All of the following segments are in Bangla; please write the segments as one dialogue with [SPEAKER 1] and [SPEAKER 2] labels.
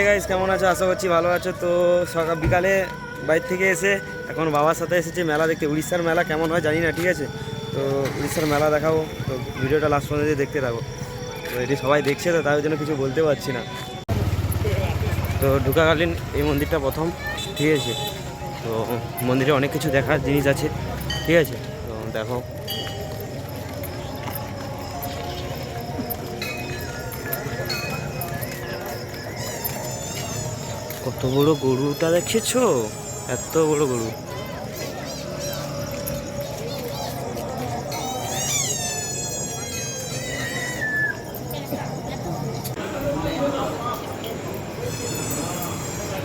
[SPEAKER 1] গাইস কেমন আছো? আশা করছি ভালো আছো। তো সকাল বিকালে বাইর থেকে এসে এখন বাবার সাথে এসেছি মেলা দেখতে। উড়িষ্যার মেলা কেমন হয় জানি না, ঠিক আছে? তো উড়িষ্যার মেলা দেখাবো, তো ভিডিওটা লাস্ট পর্যন্ত দেখতে থাকো। তো এটি সবাই দেখছে, তো তার জন্য কিছু বলতে পারছি না। তো ঢুকাকালীন এই মন্দিরটা প্রথম, ঠিক আছে? তো মন্দিরে অনেক কিছু দেখার জিনিস আছে, ঠিক আছে? তো দেখো, কত বড় গরুটা দেখেছো? এত বড় গরু।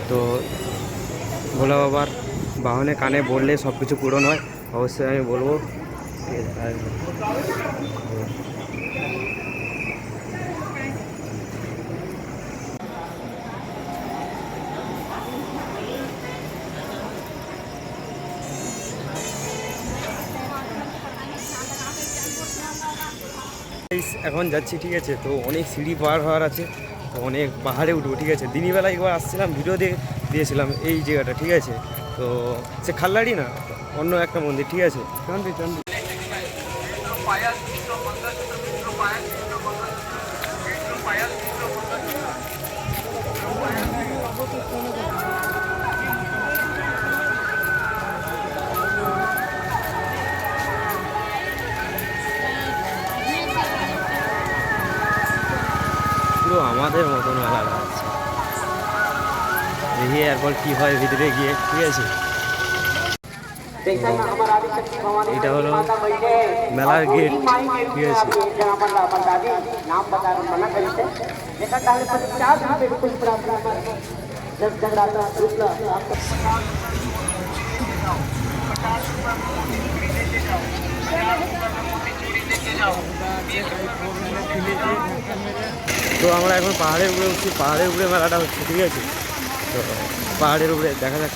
[SPEAKER 1] তো ভোলা বাবার বাহনে কানে বললে সব কিছু পূরণ হয়, অবশ্যই আমি বলবো। এখন যাচ্ছি, ঠিক আছে? তো অনেক সিঁড়ি পার হওয়ার আছে, তো অনেক পাহাড়ে উঠবো, ঠিক আছে? দিনের বেলা একবার আসছিলাম, ভিডিও দিয়েছিলাম এই জায়গাটা, ঠিক আছে? তো সে খাল্লাড়ি না, অন্য একটা মন্দির, ঠিক আছে? চন্ডী চন্ডী। পুরো আমাদের মতন মেলা আছে, দেখি এরপর কি হয় ভিতরে গিয়ে, ঠিক আছে? এটা হলো মেলার গেট, ঠিক আছে? তো আমরা এখন পাহাড়ের উপরে উঠছি, পাহাড়ের উপরে মেলাটা হচ্ছে, ঠিক আছে? তো পাহাড়ের উপরে দেখা যাক,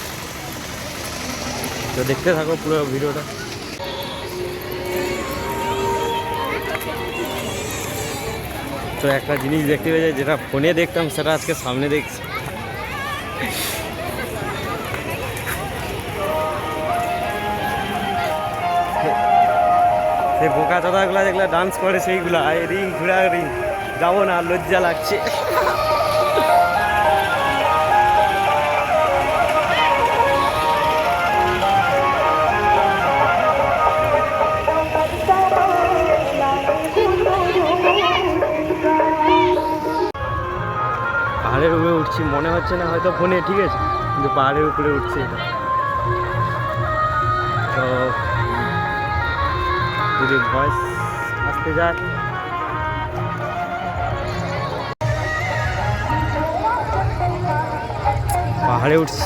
[SPEAKER 1] তো দেখতে থাকো পুরো ভিডিওটা। তো একটা জিনিস দেখতে পেয়ে যায়, যেটা ফোনে দেখতাম সেটা আজকে সামনে দেখছি। সেই বোকা চোদাগুলা যেগুলা ডান্স করে সেইগুলা, রিং ঘুরা রিং, যাবো না, লজ্জা লাগছে। পাহাড়ের উপরে উঠছি, মনে হচ্ছে না হয়তো ফোনে, ঠিক আছে? কিন্তু পাহাড়ের উপরে উঠছি এটা। তো যদি ভয়েস আসতে যায়, পাহাড়ে উঠছি।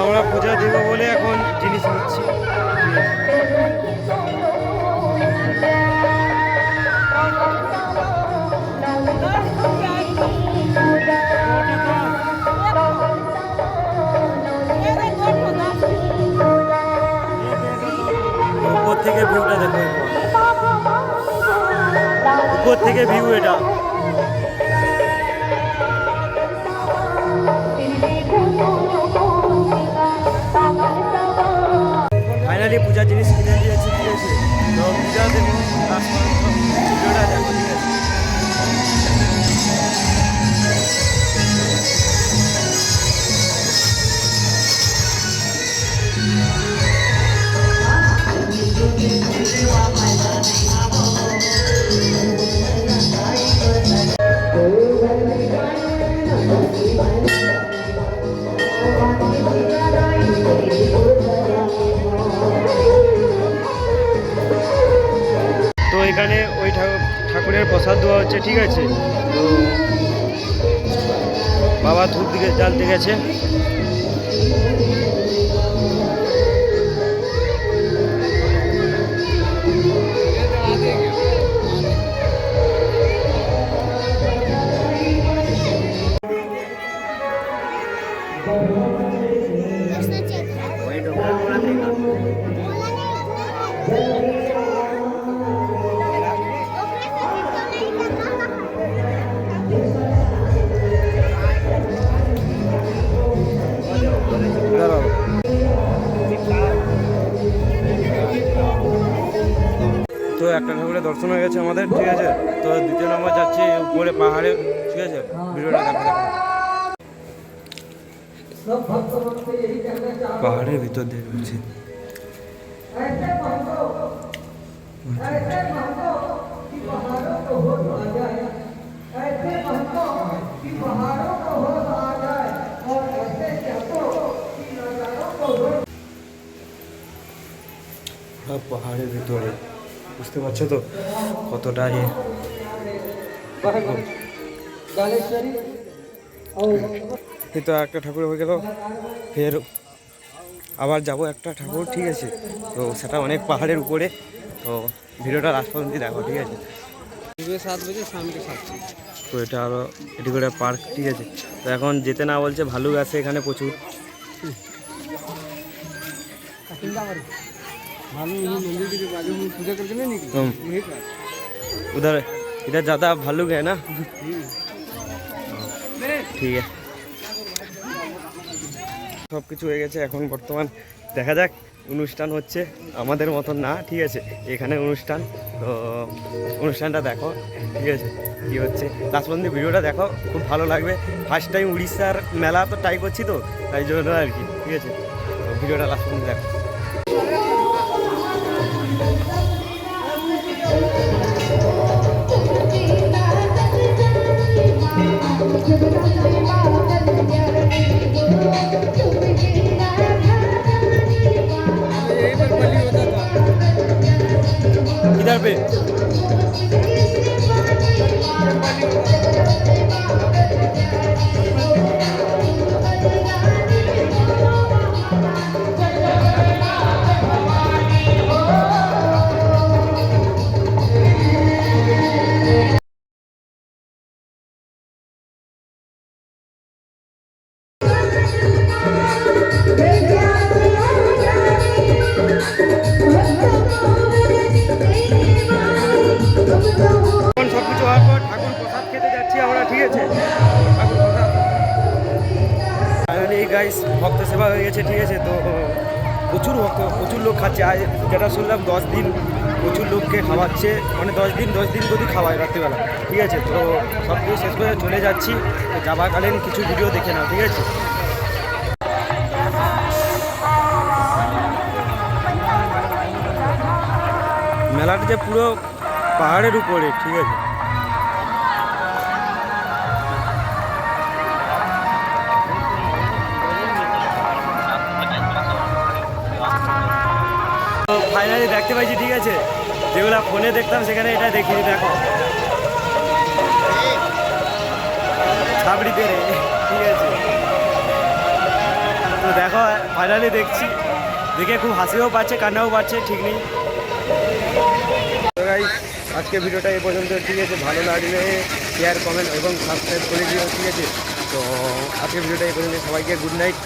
[SPEAKER 1] আমরা পূজা দেব বলে এখন জিনিস নিচ্ছি। উপর থেকে ভিউটা দেখো, উপর থেকে ভিউ এটা। ফাইনালি পূজার জিনিস কিনে দিয়েছি, ঠিক আছে? তো পূজা দেবো, ভিডিওটা দেখো, ঠিক আছে? তো এখানে ওই ঠাকুরের প্রসাদ দেওয়া হচ্ছে, ঠিক আছে? তো বাবা ধূপ দিকে জ্বালতে গেছে। দাঁড়াও। তো একটা ঠাকুরের দর্শন হয়ে গেছে আমাদের, ঠিক আছে। তো দ্বিতীয় নম্বর যাচ্ছি উপরে পাহাড়ে, ঠিক আছে। ভিডিওটা দেখো। পাহাড়ের ভিতর দিয়ে ঢুকছি। পাহাড়ের ভিতরে বুঝতে পারছো তো কতটা এই তো একটা ঠাকুর হয়ে গেল, ফের আবার যাব একটা ঠাকুর, ঠিক আছে। তো সেটা অনেক পাহাড়ের উপরে। তো ভিডিওটা লাস্ট পর্যন্ত দেখো, ঠিক আছে।
[SPEAKER 2] 7 बजे शाम के 7।
[SPEAKER 1] তো এটা আরও এটি করে পার্ক, ঠিক আছে। তো এখন যেতে না বলছে, ভালুক আছে এখানে প্রচুর। उधर इधर ज़्यादा भालुक है ना, ঠিক আছে। সব কিছু হয়ে গেছে, এখন বর্তমান দেখা যাক। অনুষ্ঠান হচ্ছে আমাদের মতন না, ঠিক আছে। এখানে অনুষ্ঠান, তো অনুষ্ঠানটা দেখো, ঠিক আছে কী হচ্ছে। লাস্ট পর্যন্ত ভিডিওটা দেখো, খুব ভালো লাগবে। ফার্স্ট টাইম উড়িষ্যার মেলা তো ট্রাই করছি, তো তাই জন্য আর কি, ঠিক আছে। তো ভিডিওটা লাস্ট পর্যন্ত দেখো। इधर पे সবকিছু হওয়ার পর ঠাকুর প্রসাদ খেতে যাচ্ছি আমরা, ঠিক আছে। ঠাকুর প্রসাদ ফাইনালি গাইস ভক্ত সেবা হয়ে গেছে, ঠিক আছে। তো প্রচুর ভক্ত, প্রচুর লোক খাচ্ছে। আজ যেটা শুনলাম 10 দিন প্রচুর লোককে খাওয়াচ্ছে, মানে 10 দিন যদি খাওয়ায় রাত্রিবেলা, ঠিক আছে। তো সব কিছু শেষ করে চলে যাচ্ছি। তো যাবাকালীন কিছু ভিডিও দেখে নাও, ঠিক আছে। মেলাটা যে পুরো পাহাড়ের উপরে, ঠিক আছে। তো ফাইনালি দেখতে পাইছি, ঠিক আছে। যেগুলো ফোনে দেখতাম সেখানে এটা দেখিনি, দেখো ছাবড়ি পেরে, ঠিক আছে। তো দেখো ফাইনালি দেখছি, দেখে খুব হাসিও পাচ্ছে, কান্নাও পাচ্ছে, ঠিক নেই। তো গাইস আজকে ভিডিওটা এই পর্যন্ত, ঠিক আছে। ভালো লাগলে শেয়ার, কমেন্ট এবং সাবস্ক্রাইব করে দিও, ঠিক আছে। তো আজকে ভিডিওটা এই পর্যন্ত। সবাইকে গুড নাইট।